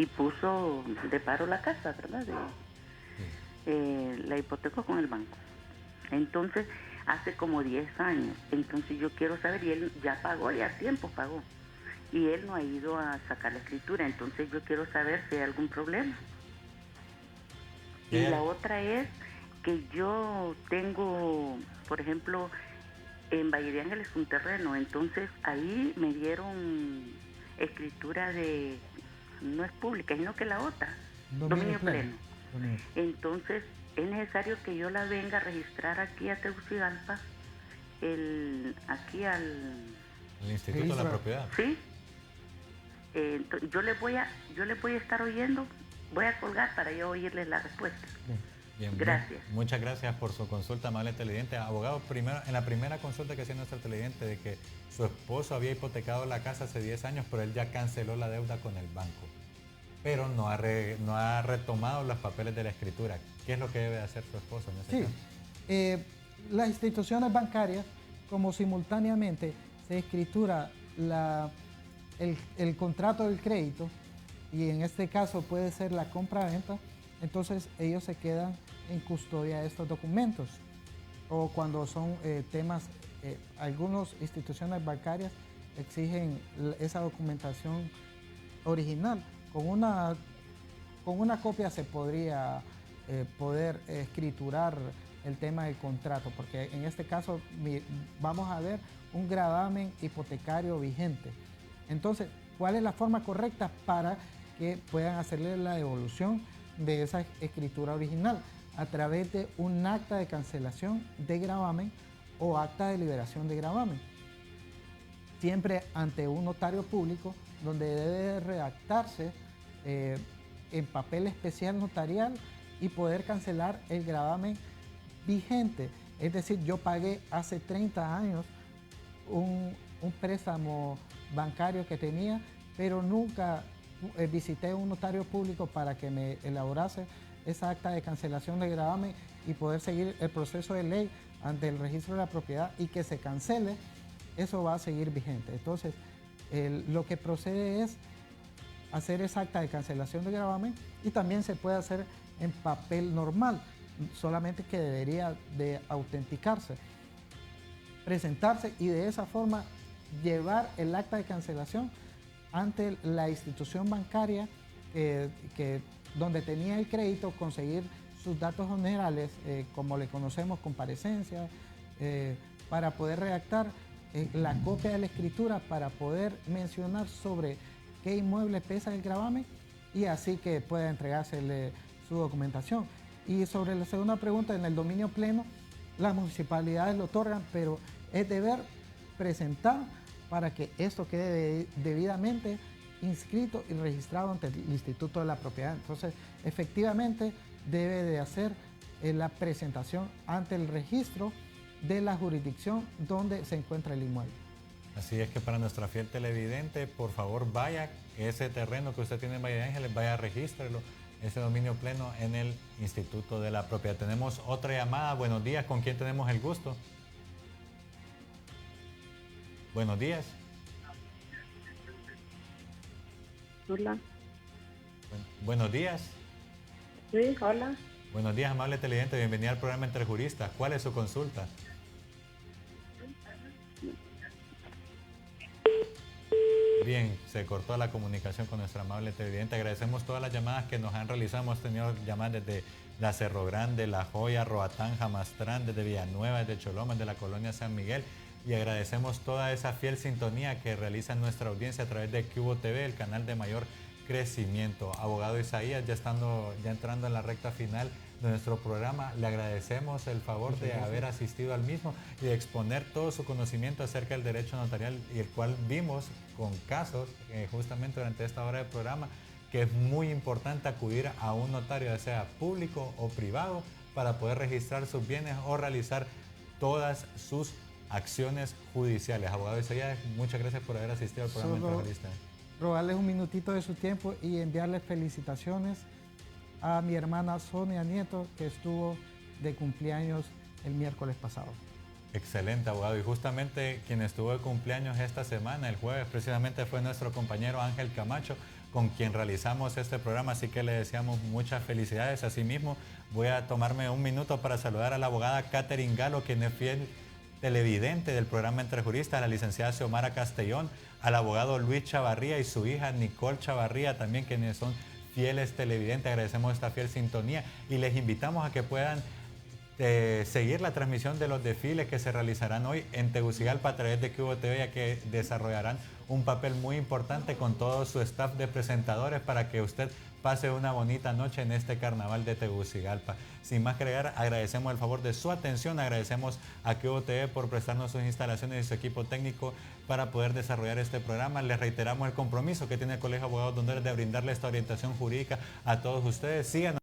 y puso de paro la casa, ¿verdad? La hipotecó con el banco. Entonces, hace como 10 años. Entonces yo quiero saber, y él ya pagó, ya a tiempo pagó. Y él no ha ido a sacar la escritura. Entonces yo quiero saber si hay algún problema. Y la otra es que yo tengo, por ejemplo, en Valle de Ángeles un terreno. Entonces ahí me dieron escritura de, no es pública, sino que la otra, dominio pleno. Entonces es necesario que yo la venga a registrar aquí a Tegucigalpa, aquí al... El Instituto de la Propiedad. Sí. Yo les voy a estar oyendo, voy a colgar para yo oírles la respuesta. Bien, gracias. Muchas gracias por su consulta, amable televidente. Abogado, primero, en la primera consulta que hacía nuestro televidente de que su esposo había hipotecado la casa hace 10 años, pero él ya canceló la deuda con el banco, pero no ha retomado los papeles de la escritura. ¿Qué es lo que debe hacer su esposo en ese caso? Las instituciones bancarias, como simultáneamente se escritura el contrato del crédito, y en este caso puede ser la compra-venta, entonces ellos se quedan en custodia de estos documentos. O cuando son temas, algunas instituciones bancarias exigen esa documentación original. Con una copia se podría poder escriturar el tema del contrato, porque en este caso vamos a ver un gravamen hipotecario vigente. Entonces, ¿cuál es la forma correcta para que puedan hacerle la devolución de esa escritura original? A través de un acta de cancelación de gravamen o acta de liberación de gravamen. Siempre ante un notario público, donde debe redactarse en papel especial notarial y poder cancelar el gravamen vigente. Es decir, yo pagué hace 30 años un préstamo bancario que tenía, pero nunca visité un notario público para que me elaborase esa acta de cancelación de gravamen y poder seguir el proceso de ley ante el registro de la propiedad y que se cancele. Eso va a seguir vigente. Entonces, lo que procede es hacer esa acta de cancelación de gravamen, y también se puede hacer en papel normal, solamente que debería de autenticarse, presentarse y de esa forma llevar el acta de cancelación ante la institución bancaria donde tenía el crédito, conseguir sus datos generales, como le conocemos, comparecencia, para poder redactar la copia de la escritura, para poder mencionar sobre qué inmueble pesa el gravamen y así que pueda entregársele su documentación. Y sobre la segunda pregunta, en el dominio pleno, las municipalidades lo otorgan, pero es deber presentar para que esto quede debidamente inscrito y registrado ante el Instituto de la Propiedad. Entonces, efectivamente, debe de hacer la presentación ante el registro de la jurisdicción donde se encuentra el inmueble. Así es que para nuestra fiel televidente, por favor vaya, ese terreno que usted tiene en Valle de Ángeles, vaya a regístrelo, ese dominio pleno en el Instituto de la Propiedad. Tenemos otra llamada. Buenos días, ¿con quién tenemos el gusto? Buenos días. Hola. Buenos días. Sí, hola. Buenos días, amable televidente, bienvenida al programa Entre Juristas. ¿Cuál es su consulta? Bien, se cortó la comunicación con nuestra amable televidente. Agradecemos todas las llamadas que nos han realizado. Hemos tenido llamadas desde La Cerro Grande, La Joya, Roatán, Jamastrán, desde Villanueva, desde Choloma, de la colonia San Miguel. Y agradecemos toda esa fiel sintonía que realiza nuestra audiencia a través de Cubo TV, el canal de mayor crecimiento. Abogado Isaías, ya entrando en la recta final de nuestro programa, le agradecemos el favor de haber asistido al mismo y de exponer todo su conocimiento acerca del derecho notarial, y el cual vimos con casos justamente durante esta hora de programa, que es muy importante acudir a un notario, ya sea público o privado, para poder registrar sus bienes o realizar todas sus acciones judiciales. Abogado Isaías, muchas gracias por haber asistido al programa Entre Juristas. Robarles un minutito de su tiempo y enviarles felicitaciones a mi hermana Sonia Nieto, que estuvo de cumpleaños el miércoles pasado. Excelente, abogado. Y justamente quien estuvo de cumpleaños esta semana, el jueves, precisamente fue nuestro compañero Ángel Camacho, con quien realizamos este programa, así que le deseamos muchas felicidades. Asimismo, voy a tomarme un minuto para saludar a la abogada Catherine Galo, quien es fiel televidente del programa Entre Juristas, a la licenciada Xiomara Castellón, al abogado Luis Chavarría y su hija Nicole Chavarría, también quienes son fieles televidentes. Agradecemos esta fiel sintonía y les invitamos a que puedan seguir la transmisión de los desfiles que se realizarán hoy en Tegucigalpa a través de Cubo TV, ya que desarrollarán un papel muy importante con todo su staff de presentadores para que usted pase una bonita noche en este carnaval de Tegucigalpa. Sin más que agregar, agradecemos el favor de su atención, agradecemos a Cubo TV por prestarnos sus instalaciones y su equipo técnico para poder desarrollar este programa. Les reiteramos el compromiso que tiene el Colegio de Abogados de Honduras de brindarle esta orientación jurídica a todos ustedes. Síganos